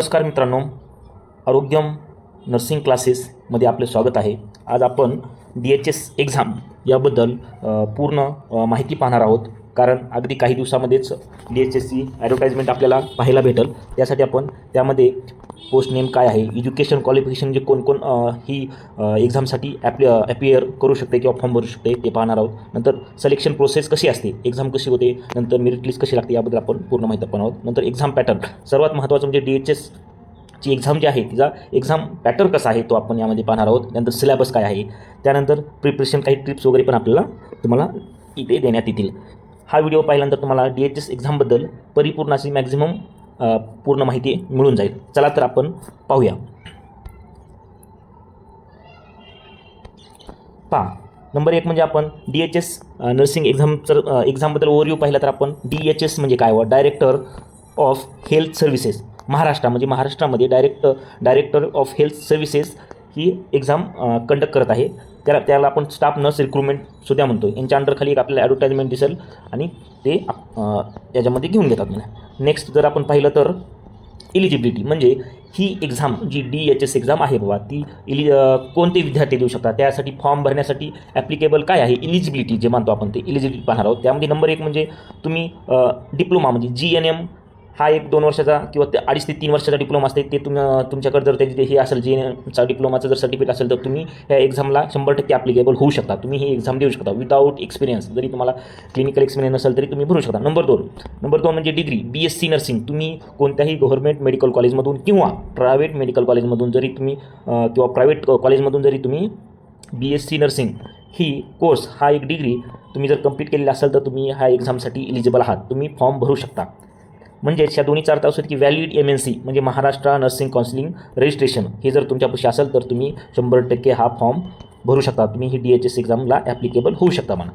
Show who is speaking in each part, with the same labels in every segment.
Speaker 1: नमस्कार मित्रांनो, आरोग्यम नर्सिंग क्लासेसमध्ये आपले स्वागत आहे. आज आपण DHS एक्झाम याबद्दल पूर्ण माहिती पाहणार आहोत. कारण अगदी काही दिवसामध्येच DHSची ॲडव्हर्टाइजमेंट आपल्याला पाहायला भेटेल. त्यासाठी आपण त्यामध्ये पोस्ट नेम काय आहे, एज्युकेशन क्वालिफिकेशन जे कोण ही एक्झामसाठी ॲपियर करू शकते किंवा फॉर्म भरू शकते ते पाहणार आहोत. नंतर सिलेक्शन प्रोसेस कशी असते, एक्झाम कशी होते, नंतर मेरिट लिस्ट कशी लागते याबद्दल आपण पूर्ण माहिती पाहणार आहोत. नंतर एक्झाम पॅटर्न, सर्वात महत्त्वाचं म्हणजे DHSची एक्झाम जी आहे तिचा एक्झाम पॅटर्न कसा आहे तो आपण यामध्ये पाहणार आहोत. नंतर सिलेबस काय आहे, त्यानंतर प्रिपरेशन काही टिप्स वगैरे पण तुम्हाला इथे देण्यात येतील. हा व्हिडिओ पाहिल्यानंतर तुम्हाला DHS एक्झामबद्दल परिपूर्ण अशी मॅक्झिमम पूर्ण माहिती मिळून जाईल. चला तर आपण पाहूया. पहा, नंबर 1 म्हणजे आपण DHS नर्सिंग एक्झामबद्दल ओव्हरव्ह्यू पाहिला तर आपण DHS म्हणजे काय डायरेक्टर ऑफ हेल्थ सर्व्हिसेस महाराष्ट्रामध्ये director of health services he exam conduct करत आहे. त्याला आपण स्टाफ नर्स रिक्रुटमेंटसुद्धा म्हणतो. यांच्या अंडरखाली एक आपल्याला ॲडव्हर्टाइजमेंट दिसेल आणि ते याच्यामध्ये घेऊन घेतात. नेक्स्ट जर आपण पाहिलं तर इलिजिबिलिटी म्हणजे ही एक्झाम जी DHS एक्झाम आहे बाबा ती कोणते विद्यार्थी देऊ शकतात, त्यासाठी फॉर्म भरण्यासाठी ॲप्लिकेबल काय आहे, इलिजिबिलिटी जे मानतो आपण ते इलिजिबिलिटी पाहणार आहोत. त्यामध्ये नंबर 1 म्हणजे तुम्ही डिप्लोमा म्हणजे GNM हा 1-2 वर्षाचा किंवा 2.5 ते 3 वर्षाचा डिप्लोमा असते ते तुमच्याकडे जर त्याची हे असेल GNMचा डिप्लोमाचं जर सर्टिफिकेट असेल तर तुम्ही ह्या एक्झामला 100% ॲप्लिकेबल होऊ शकता. तुम्ही ही एक्झाम देऊ शकता विदाऊट एक्सपिरियन्स. जरी तुम्हाला क्लिनिकल एक्सपिरियन्स नसेल तरी तुम्ही भरू शकता. नंबर 2 म्हणजे डिग्री BSc नर्सिंग. तुम्ही कोणत्याही गव्हर्नमेंट मेडिकल कॉलेजमधून किंवा प्रायव्हेट मेडिकल कॉलेजमधून जरी तुम्ही किंवा प्रायव्हेट कॉलेजमधून जरी तुम्ही BSc नर्सिंग ही कोर्स हा एक डिग्री तुम्ही जर कंप्लीट केलेला असेल तर तुम्ही ह्या एक्झामसाठी इलिजिबल आहात, तुम्ही फॉर्म भरू शकता. म्हणजेच या दोन्हीचा अर्थ असतो की व्हॅलिड MNC म्हणजे महाराष्ट्र नर्सिंग काउन्सिलिंग रजिस्ट्रेशन हे जर तुमच्यापाशी असेल तर तुम्ही 100% हा फॉर्म भरू शकता. तुम्ही ही DHS एक्झामला ॲप्लिकेबल होऊ शकता म्हणा.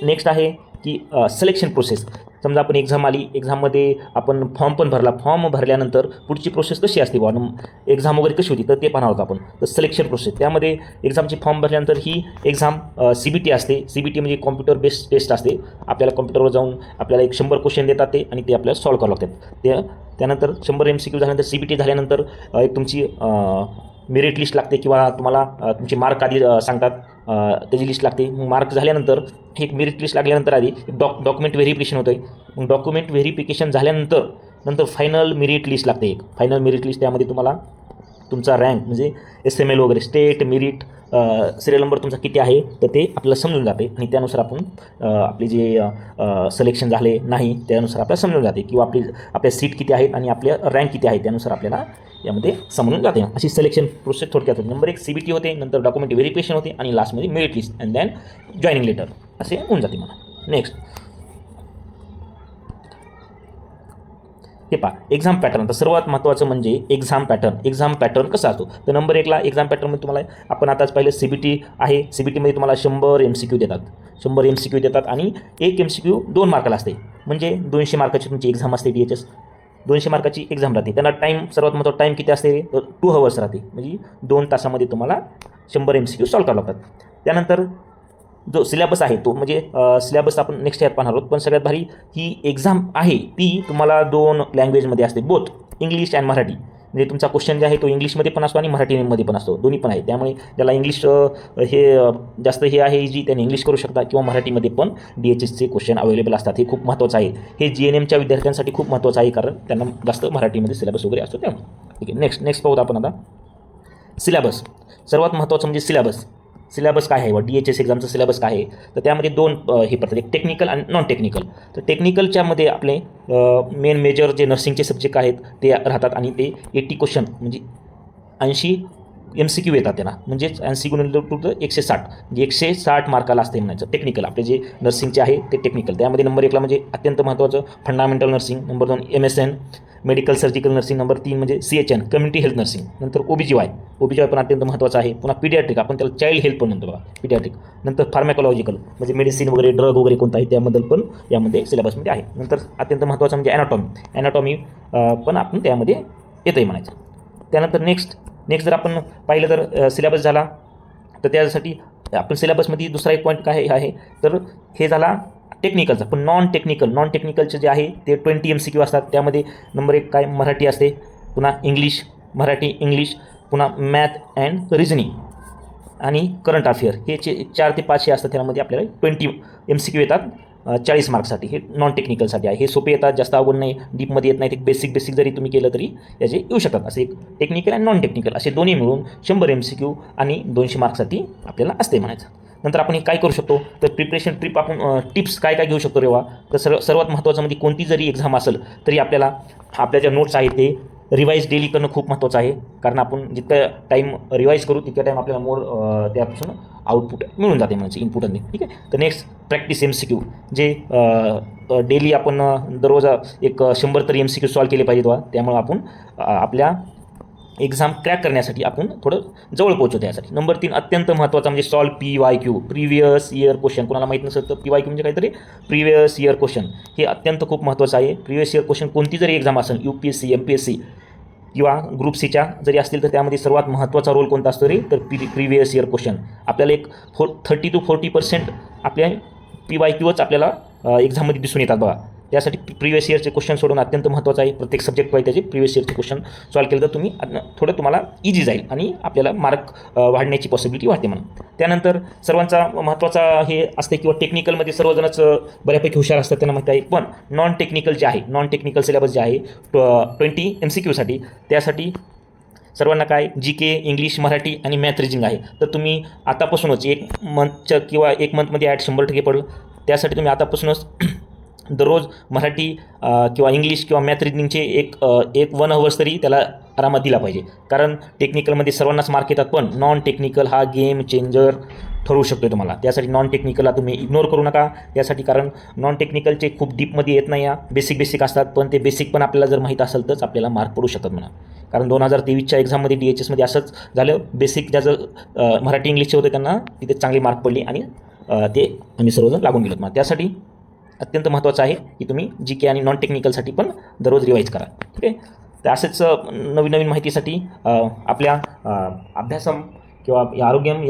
Speaker 1: नेक्स्ट आहे की सिलेक्शन प्रोसेस. समजा आपण एक्झाम आली, एक्झाममध्ये आपण फॉर्म पण भरला, फॉर्म भरल्यानंतर पुढची प्रोसेस कशी असते एक्झाम वगैरे कशी होती तर ते पाहणार आहोत आपण. तर सिलेक्शन प्रोसेस त्यामध्ये एक्झामची फॉर्म भरल्यानंतर ही एक्झाम CBT असते. CBT म्हणजे कॉम्प्युटर बेस्ड टेस्ट असते. आपल्याला कॉम्प्युटरवर जाऊन आपल्याला 100 क्वेश्चन देतात ते आणि ते आपल्याला सॉल्व करावं लागतात. त्यानंतर 100 MCQ झाल्यानंतर CBT झाल्यानंतर एक तुमची मेरिट लिस्ट लागते किंवा तुम्हाला तुमचे मार्क आधी सांगतात त्याची लिस्ट लागते. मग मार्क झाल्यानंतर एक मेरिट लिस्ट लागल्यानंतर आधी डॉक्युमेंट व्हेरिफिकेशन होतं आहे. मग डॉक्युमेंट व्हेरिफिकेशन झाल्यानंतर फायनल मेरिट लिस्ट लागते. एक फायनल मेरिट लिस्ट त्यामध्ये तुम्हाला तुमचा रँक म्हणजे SML वगैरे स्टेट मेरिट सिरियल नंबर तुमचा किती आहे तर ते आपल्याला समजून जाते आणि त्यानुसार आपण आपले जे सिलेक्शन झाले नाही त्यानुसार आपल्याला समजून जाते किंवा आपल्या सीट किती आहेत आणि आपल्या रँक किती आहे त्यानुसार आपल्याला यामध्ये समजून जाते. अशी सिलेक्शन प्रोसेस थोडक्यात होते. नंबर 1 CBT होते, नंतर डॉक्युमेंट व्हेरिफिकेशन होते आणि लास्टमध्ये merit list and then joining letter असे होऊन जाते मला. नेक्स्ट हे पहा एक्झाम पॅटर्न. तर सर्वात महत्त्वाचं म्हणजे एक्झाम पॅटर्न कसा असतो. तर नंबर 1ला एक्झाम पॅटर्नमध्ये तुम्हाला आपण आताच पाहिलं CBT आहे. CBTमध्ये तुम्हाला 100 MCQ देतात. 100 MCQ देतात आणि एक MCQ 2 मार्काला असते. म्हणजे 200 मार्काची तुमची एक्झाम असते. DHS 200 मार्काची एक्झाम राहते. त्यांना टाईम सर्वात महत्त्वाचा टाईम किती असते तर 2 hours राहते. म्हणजे 2 तासामध्ये तुम्हाला 100 MCQ सॉल्व करावं लागतात. त्यानंतर जो सिलेबस आहे तो म्हणजे सिलेबस आपण नेक्स्ट यात पाहणार आहोत. पण सगळ्यात भारी ही एक्झाम आहे ती तुम्हाला 2 लँग्वेजमध्ये असते, बोथ इंग्लिश अँड मराठी. म्हणजे तुमचा क्वेश्चन जे आहे तो इंग्लिशमध्ये पण असतो आणि मराठीमध्ये पण असतो, दोन्ही पण आहे. त्यामुळे ज्याला इंग्लिश हे जास्त हे आहे इजी त्याने इंग्लिश करू शकता किंवा मराठीमध्ये पण DHSचे क्वेश्चन अवेलेबल असतात. हे खूप महत्त्वाचं आहे. हे GNMच्या विद्यार्थ्यांसाठी खूप महत्त्वाचं आहे कारण त्यांना जास्त मराठीमध्ये सिलेबस वगैरे असतो त्यामुळे. ठीक आहे. नेक्स्ट पाहूत आपण आता सिलेबस. सर्वात महत्त्वाचं म्हणजे सिलेबस काय आहे DHS एक्झामचं सिलेबस काय आहे तर त्यामध्ये 2 हे पडतात, एक टेक्निकल आणि नॉन टेक्निकल. तर टेक्निकलच्यामध्ये आपले मेन मेजर जे नर्सिंगचे सब्जेक्ट आहेत ते राहतात आणि ते 80 क्वेश्चन म्हणजे 80 MCQ येतात त्यांना. म्हणजेच 80 × 160 म्हणजे 160 मार्काला असते म्हणायचं. टेक्निकल आपले जे नर्सिंगचे आहे ते टेक्निकल. त्यामध्ये नंबर 1ला म्हणजे अत्यंत महत्त्वाचं fundamental nursing, number 2 MSN medical surgical nursing, number 3 म्हणजे CHN कम्युनिटी हेल्थ नर्सिंग, नंतर OBGY पण अत्यंत महत्त्वाचं आहे. पुन्हा पीडियाट्रिक आपण त्याला चाइल्ड हेल्थ पण म्हणतो बघा पीडियाट्रिक. नंतर फार्मॅकोलॉजिकल म्हणजे मेडिसिन वगैरे ड्रग वगैरे कोणता आहे त्याबद्दल पण यामध्ये सिलेबसमध्ये आहे. नंतर अत्यंत महत्त्वाचं म्हणजे ॲनाटॉमी पण आपण त्यामध्ये येतं आहे म्हणायचं. त्यानंतर नेक्स्ट जर आपण पाहिलं तर सिलेबस झाला तर त्यासाठी आपण सिलेबसमध्ये दुसरा एक पॉईंट काय आहे तर हे झाला टेक्निकलचा. पण नॉन टेक्निकलचे जे आहे ते 20 MCQ असतात. त्यामध्ये नंबर 1 काय मराठी असते, पुन्हा इंग्लिश, मराठी इंग्लिश, पुन्हा मॅथ अँड रिझनिंग आणि करंट अफेअर. हे 4 ते 5 हे असतात. त्यामध्ये आपल्याला 20 MCQ येतात 40 मार्क्ससाठी. हे नॉन टेक्निकलसाठी आहे. हे सोपे येतात, जास्त अवघड नाही, डीपमध्ये येत नाही. ते बेसिक जरी तुम्ही केलं तरी याचे येऊ शकतात. असे एक टेक्निकल आणि नॉन टेक्निकल असे दोन्ही मिळून 100 MCQ आणि 200 मार्क्ससाठी आपल्याला असते म्हणायचं. नंतर आपण हे काय करू शकतो, तर प्रिपरेशन ट्रिप आपण टिप्स काय काय घेऊ शकतो रेवा. तर सर्वात महत्त्वाचं म्हणजे कोणती जरी एक्झाम असेल तरी आपल्या ज्या नोट्स आहेत ते रिवाईज डेली करणं खूप महत्त्वाचं आहे. कारण आपण जितकं टाईम रिवाईज करू तितक्या टाईम आपल्याला मोर त्यापासून आउटपुट मिळून जाते म्हणजे इनपुटमध्ये. ठीक आहे. तर नेक्स्ट प्रॅक्टिस MCQ जे डेली आपण दररोज एक 100 तरी MCQ सॉल्व केले पाहिजेत बा. त्यामुळे आपण आपल्या एक्झाम क्रॅक करण्यासाठी आपण थोडं जवळ पोहोचतो त्यासाठी. नंबर 3 अत्यंत महत्त्वाचा म्हणजे solve PYQ, previous year question. कोणाला माहीत नसेल तर PYQ म्हणजे काहीतरी प्रिव्हियस इयर क्वेश्चन. हे अत्यंत खूप महत्त्वाचं आहे. प्रिव्हियस इयर क्वेश्चन कोणती जरी एक्झाम असेल, UPSC MPSC किंवा ग्रुप सीच्या जरी असतील तर त्यामध्ये सर्वात महत्त्वाचा रोल कोणता असतो रे, तर प्रिव्हियस इयर क्वेश्चन. आपल्याला एक 30 to 40% आपल्या PYQच आपल्याला एक्झाममध्ये दिसून येतात बघा. त्यासाठी प्रिव्हियस इयरचे क्वेश्चन सोडून अत्यंत महत्त्वाचं आहे. प्रत्येक सब्जेक्ट पाहिजे त्याचे प्रिव्हियस इयरचे क्वेश्चन सॉल्व केलं तर तुम्हाला इझी जाईल आणि आपल्याला मार्क वाढण्याची पॉसिबिलिटी वाढते म्हणून. त्यानंतर सर्वांचा महत्त्वाचा हे असते किंवा टेक्निकलमध्ये सर्वजणच बऱ्यापैकी हुशार असतात त्यांना माहिती आहे. पण नॉन टेक्निकल जे आहे, नॉन टेक्निकल सिलेबस जे आहे 20 MCQसाठी, त्यासाठी सर्वांना काय GK, इंग्लिश, मराठी आणि मॅथ रिजनिंग आहे. तर तुम्ही आतापासूनच एक मंथमध्ये 100% पडलं. त्यासाठी तुम्ही आतापासूनच दररोज मराठी किंवा इंग्लिश किंवा मॅथ रिजनिंगचे एक 1 hours तरी त्याला आरामात दिला पाहिजे. कारण टेक्निकलमध्ये सर्वांनाच मार्क येतात, पण नॉन टेक्निकल हा गेम चेंजर ठरू शकतो तुम्हाला. त्यासाठी नॉन टेक्निकलला तुम्ही इग्नोर करू नका. त्यासाठी कारण नॉन टेक्निकलचे खूप डीपमध्ये येत नाही, या बेसिक असतात. पण ते बेसिक पण आपल्याला जर माहीत असेल तरच आपल्याला मार्क पडू शकतात म्हणा. कारण 2023च्या एक्झाममध्ये DHSमध्ये असंच झालं. बेसिक ज्याचं मराठी इंग्लिशचे होते त्यांना तिथे चांगले मार्क पडले आणि ते आम्ही सर्वजण लागून गेलो मग. त्यासाठी अत्यंत महत्त्वाचं आहे की तुम्ही GK आणि नॉन टेक्निकलसाठी पण दररोज रिवाईज करा. ठीक आहे. तर असेच नवीन माहितीसाठी आपल्या अभ्यासम किंवा आरोग्यम